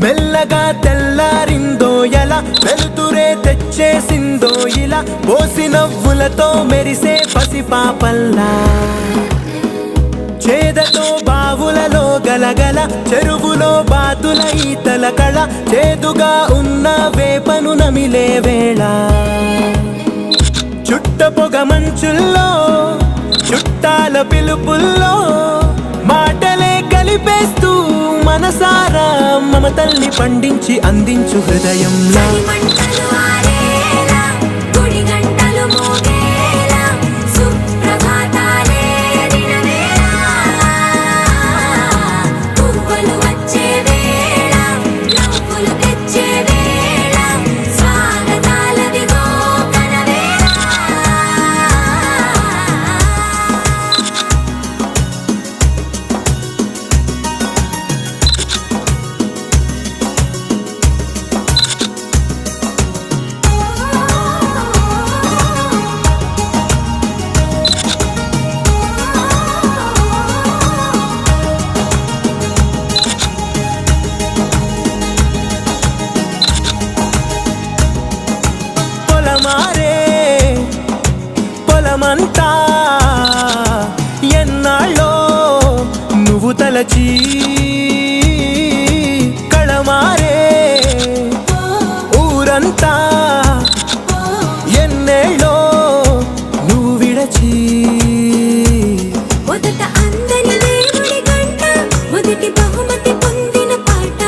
మెల్లగా తెల్లారిందో ఎలా వెలుతురే తెచ్చేసిందో ఇలా పోసి నవ్వులతో మెరిసే పసిపాపల్లా చేదతో బావులలో గలగల చెరువులో బాతుల ఈతల కళ చేదుగా ఉన్న వేపను నమిలే వేళ చుట్ట పొగ మంచుల్లో చుట్టాల పిలుపుల్లో మాటలే కలిపేస్తూ మనసారా మమతల్ని పండించి అందించు హృదయంలా పొలమంతా ఎన్నాళ్ళో నువ్వు తలచి కళమారే ఊరంతా ఎన్నేళ్ళో నువ్వు విడచి మొదట అందని దేవుడి గంట మొదటి బహుమతి పొందిన పాట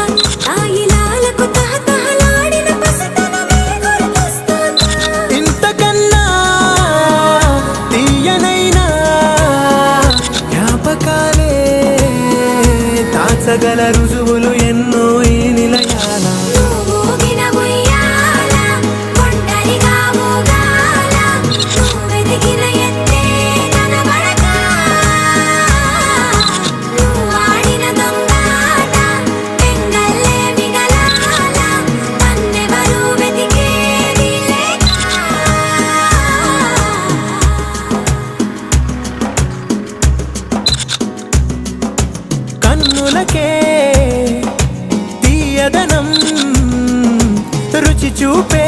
తాయిలాలకు తహతహలాడిన పసితనమే గుర్తొస్తుందా ఇంతకన్నా తీయనైనా జ్ఞాపకాలే దాచగల రుజువులు ఎన్నో ఈ నిలయాల కన్నులకే తీయదనం రుచి చూపే